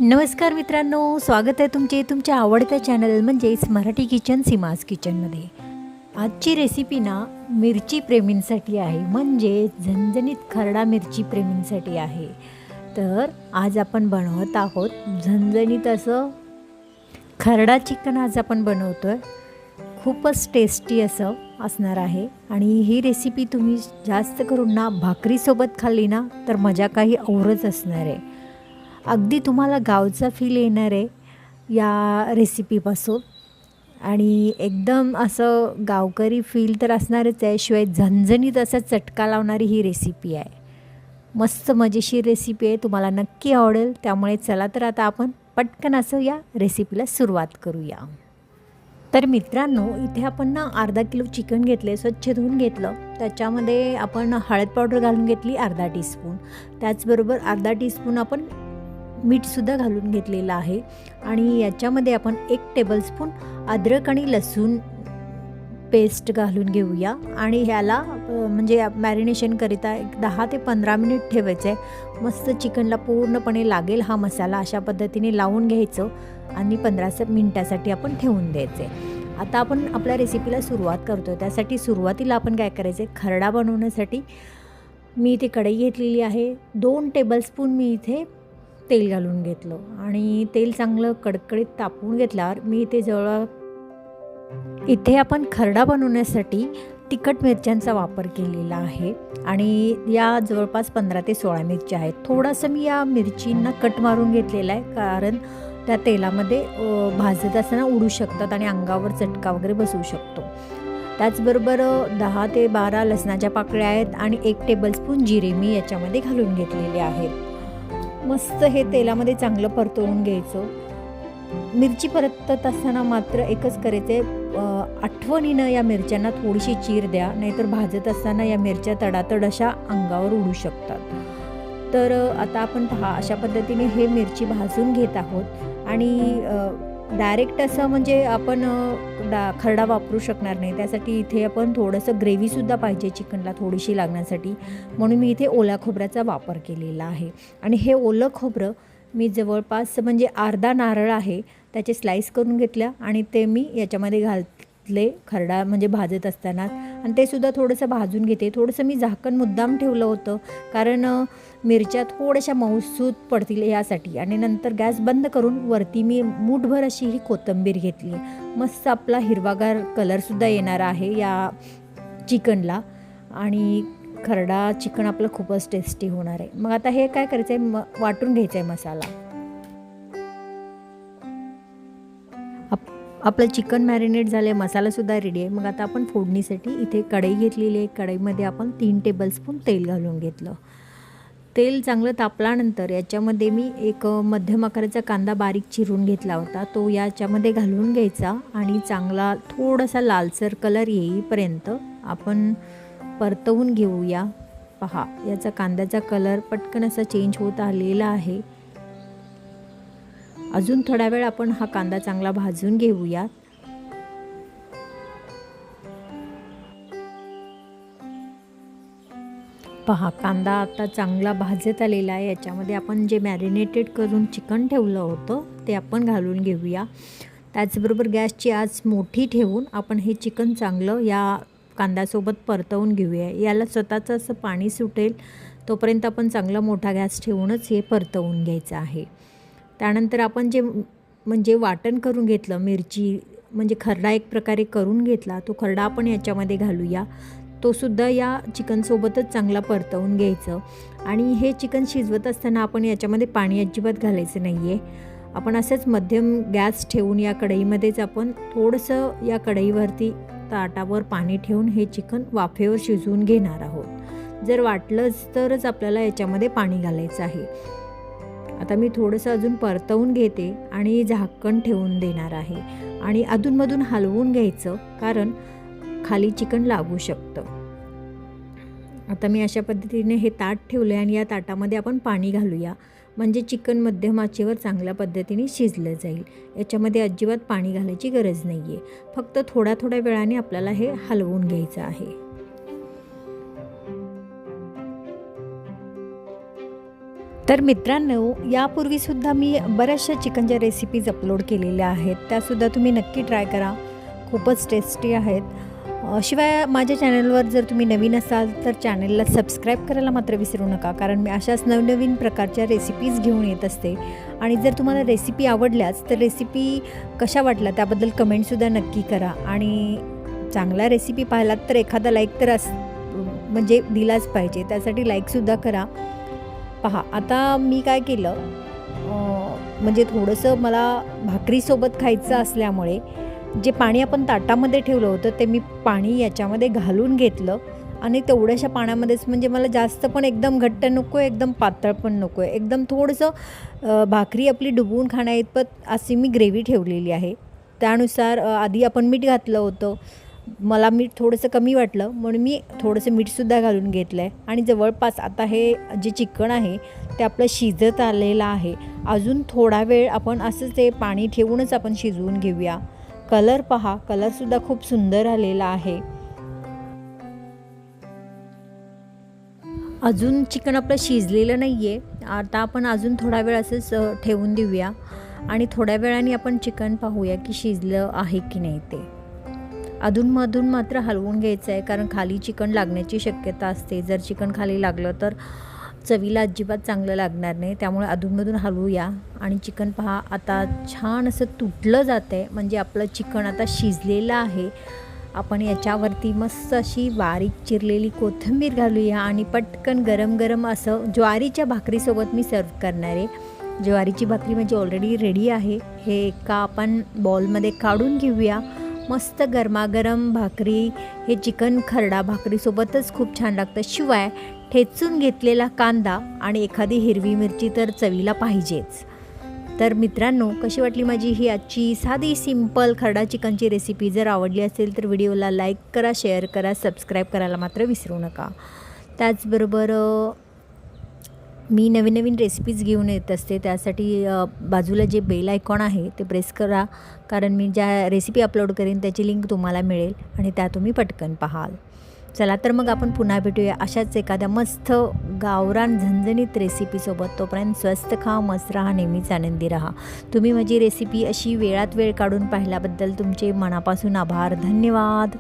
नमस्कार मित्रांनो, स्वागत आहे तुमच्या आवडत्या चॅनल म्हणजेच मराठी किचन सीमाज किचनमध्ये। आजची रेसिपी ना मिरची प्रेमींसाठी आहे, म्हणजे झणझणीत खरडा मिरची प्रेमींसाठी आहे। तर आज आपण बनवत आहोत झणझणीत असं खरडा चिकन आज आपण बनवतोय। खूपच टेस्टी असं असणार आहे आणि ही रेसिपी तुम्ही जास्त करून ना भाकरीसोबत खाल्ली ना तर मजा काही औरच असणार आहे। अगदी तुम्हाला गावचा फील येणार आहे या रेसिपीपासून आणि एकदम असं गावकरी फील तर असणारच आहे, शिवाय झणझणीत असा चटका लावणारी ही रेसिपी आहे। मस्त मजेशीर रेसिपी आहे, तुम्हाला नक्की आवडेल। त्यामुळे चला तर आता आपण पटकन असं या रेसिपीला सुरुवात करूया। तर मित्रांनो, इथे आपण ना अर्धा किलो चिकन घेतले, स्वच्छ धुवून घेतलं। त्याच्यामध्ये आपण हळद पावडर घालून घेतली अर्धा टीस्पून, त्याचबरोबर अर्धा टीस्पून आपण मीठसुद्धा घालून घेतलेलं आहे आणि याच्यामध्ये आपण 1 टेबलस्पून अद्रक आणि लसूण पेस्ट घालून घेऊया आणि ह्याला म्हणजे मॅरिनेशनकरिता एक 10 ते 15 मिनिट ठेवायचं आहे। मस्त चिकनला पूर्णपणे लागेल हा मसाला अशा पद्धतीने लावून घ्यायचं आणि 15 मिनिटासाठी आपण ठेवून द्यायचे। आता आपण आपल्या रेसिपीला सुरुवात करतो। त्यासाठी सुरुवातीला आपण काय करायचं आहे, खरडा बनवण्यासाठी मी इथे कढई घेतलेली आहे। 2 टेबलस्पून मी इथे तेल घालून घेतलं आणि तेल चांगलं कडकडीत तापवून घेतल्यावर मी इथे आपण खरडा बनवण्यासाठी तिखट मिरच्यांचा वापर केलेला आहे आणि या जवळपास 15 ते 16 मिरच्या आहेत। थोडंसं मी या मिरचींना कट मारून घेतलेला आहे, कारण त्या तेलामध्ये भाजत असताना उडू शकतात आणि अंगावर चटका वगैरे बसू शकतो। त्याचबरोबर 10 ते 12 लसणाच्या पाकळ्या आहेत आणि 1 टेबलस्पून जिरे मी याच्यामध्ये घालून घेतलेले आहेत। मस्त हे तेलामध्ये चांगलं परतवून घ्यायचं। मिरची परतत असताना मात्र एकच करायचे, आठवणीनं या मिरच्यांना थोडीशी चीर द्या, नाहीतर भाजत असताना या मिरच्या तडातड अशा अंगावर उडू शकतात। तर आता आपण पहा, अशा पद्धतीने हे मिरची भाजून घेत आहोत आणि डायरेक्ट असं म्हणजे आपण खरडा वापरू शकणार नाही। त्यासाठी इथे आपण थोडंसं ग्रेव्हीसुद्धा पाहिजे चिकनला थोडीशी लागण्यासाठी, म्हणून मी इथे ओला खोबऱ्याचा वापर केलेला आहे। आणि हे ओलं खोबरं मी जवळपास म्हणजे अर्धा नारळ आहे त्याचे स्लाईस करून घेतल्या आणि ते मी याच्यामध्ये घातले खरडा म्हणजे भाजत असताना, आणि ते सुद्धा थोडंसं भाजून घेते। थोडंसं मी झाकण मुद्दाम ठेवलं होतं, कारण मिरच्या थोड्याशा मऊसूत पडतील यासाठी। आणि नंतर गॅस बंद करून वरती मी मूठभर अशी ही कोथिंबीर घेतली। मस्त आपला हिरवागार कलरसुद्धा येणार आहे या चिकनला आणि खरडा चिकन आपलं खूपच टेस्टी होणार आहे। मग आता हे काय करायचं आहे, वाटून घ्यायचं आहे मसाला। आपलं चिकन मॅरिनेट झाले, मसालासुद्धा रेडी आहे। मग आता आपण फोडणीसाठी इथे कढई घेतलेली आहे। कढईमध्ये आपण 3 टेबलस्पून तेल घालून घेतलं। तेल चांगलं तापल्यानंतर याच्यामध्ये मी एक मध्यम आकाराचा कांदा बारीक चिरून घेतला होता, तो याच्यामध्ये घालून घ्यायचा आणि चांगला थोडासा लालसर कलर येईपर्यंत आपण परतवून घेऊया। पहा, याचा कांद्याचा कलर पटकन असा चेंज होत आलेला आहे। अजून थोडा वेळ आपण हा कांदा चांगला भाजून घेऊया। पहा, कांदा आता चांगला भाजत आलेला आहे। याच्यामध्ये आपण जे मॅरिनेटेड करून चिकन ठेवलं होतं ते आपण घालून घेऊया। त्याचबरोबर गॅसची आच मोठी ठेवून आपण हे चिकन चांगलं या कांद्यासोबत परतवून घेऊया। याला स्वतःचं असं पाणी सुटेल तोपर्यंत आपण चांगला मोठा गॅस ठेवूनच हे परतवून घ्यायचं आहे। त्यानंतर आपण जे म्हणजे वाटण करून घेतलं, मिरची म्हणजे खरडा एक प्रकारे करून घेतला, तो खरडा आपण याच्यामध्ये घालूया। तो सुद्धा या चिकनसोबतच चांगला परतवून घ्यायचं। आणि हे चिकन शिजवत असताना आपण याच्यामध्ये पाणी अजिबात घालायचं नाही आहे। आपण असंच मध्यम गॅस ठेवून या कढईमध्येच आपण थोडंसं या कढईवरती ताटावर पाणी ठेवून हे चिकन वाफेवर शिजवून घेणार आहोत। जर वाटलंच तरच आपल्याला याच्यामध्ये पाणी घालायचं आहे। आता मी थोडंसं अजून परतवून घेते आणि झाकण ठेवून देणार आहे आणि अधूनमधून हलवून घ्यायचं, कारण खाली चिकन लागू शकतं। आता मी अशा पद्धतीने हे ताट ठेवलं आणि या ताटामध्ये आपण पाणी घालूया, म्हणजे चिकन मध्यम आचेवर चांगल्या पद्धतीने शिजलं जाईल। याच्यामध्ये अजिबात पाणी घालायची गरज नाही आहे, फक्त थोड्या थोड्या वेळाने आपल्याला हे हलवून घ्यायचं आहे। तर मित्रांनो, यापूर्वीसुद्धा मी बऱ्याचशा चिकनच्या रेसिपीज अपलोड केलेल्या आहेत, त्यासुद्धा तुम्ही नक्की ट्राय करा, खूपच टेस्टी आहेत. शिवाय माझ्या चॅनलवर जर तुम्ही नवीन असाल तर चॅनलला सबस्क्राईब करायला मात्र विसरू नका, कारण मी अशाच नवनवीन प्रकारच्या रेसिपीज घेऊन येत असते. आणि जर तुम्हाला रेसिपी आवडल्याच तर रेसिपी कशा वाटल्या त्याबद्दल कमेंटसुद्धा नक्की करा. आणि चांगला रेसिपी पाहिलात तर एखादा लाईक तर म्हणजे दिलाच पाहिजे, त्यासाठी लाईकसुद्धा करा. पहा, आता मी काय केलं, म्हणजे थोडंसं मला भाकरीसोबत खायचं असल्यामुळे जे पाणी आपण ताटामध्ये ठेवलं होतं ते मी पाणी याच्यामध्ये घालून घेतलं. आणि तेवढ्याशा पाण्यामध्येच, म्हणजे मला जास्त पण एकदम घट्ट नको आहे, एकदम पातळ पण नको आहे, एकदम थोडंसं भाकरी आपली डुबवून खाण्याइतपत अशी मी ग्रेव्ही ठेवलेली आहे. त्यानुसार आधी आपण मीठ घातलं होतं, मला मीठ थोडंसं कमी वाटलं म्हणून मी थोडंसं मीठसुद्धा घालून घेतलं आहे. आणि जवळपास आता हे जे चिकन आहे ते आपलं शिजत आलेलं आहे. अजून थोडा वेळ आपण असंच ते पाणी ठेवूनच आपण शिजवून घेऊया. कलर पहा, कलरसुद्धा खूप सुंदर आलेला आहे. अजून चिकन आपलं शिजलेलं नाही आहे, आता आपण अजून थोडा वेळ असंच ठेवून देऊया. आणि थोड्या वेळाने आपण चिकन पाहूया की शिजलं आहे की नाही ते. अधूनमधून मात्र हलवून घ्यायचं आहे, कारण खाली चिकन लागण्याची शक्यता असते. जर चिकन खाली लागलं तर चवीला अजिबात चांगलं लागणार नाही, त्यामुळे अधूनमधून हलवूया. आणि चिकन पहा, आता छान असं तुटलं जातं आहे, म्हणजे आपलं चिकन आता शिजलेलं आहे. आपण याच्यावरती मस्त अशी बारीक चिरलेली कोथिंबीर घालूया आणि पटकन गरम गरम असं ज्वारीच्या भाकरीसोबत मी सर्व करणार आहे. ज्वारीची भाकरी म्हणजे ऑलरेडी रेडी आहे. हे एका आपण बॉलमध्ये काढून घेऊया. मस्त गरमागरम भाकरी हे चिकन खरडा भाकरीसोबतच खूप छान लागतं. शिवाय ठेचून घेतलेला कांदा आणि एखादी हिरवी मिरची तर चवीला पाहिजेच. तर मित्रांनो, कशी वाटली माझी ही आजची साधी सिंपल खरडा चिकनची रेसिपी? जर आवडली असेल तर व्हिडिओला लाईक करा, शेअर करा, सबस्क्राईब करायला मात्र विसरू नका. त्याचबरोबर मी नवीन नवीन रेसिपीज घेऊन येत असते, त्यासाठी बाजूला जे बेल आयकॉन आहे ते प्रेस करा, कारण मी ज्या रेसिपी अपलोड करेन त्याची लिंक तुम्हाला मिळेल आणि त्या तुम्ही पटकन पाहाल. चला तर मग आपण पुन्हा भेटूया अशाच एखाद्या मस्त गावरान झणझणीत रेसिपीसोबत. तोपर्यंत स्वस्त खा, मस्त राहा, नेहमीच आनंदी राहा. तुम्ही माझी रेसिपी अशी वेळात वेळ काढून पाहिल्याबद्दल तुमचे मनापासून आभार. धन्यवाद.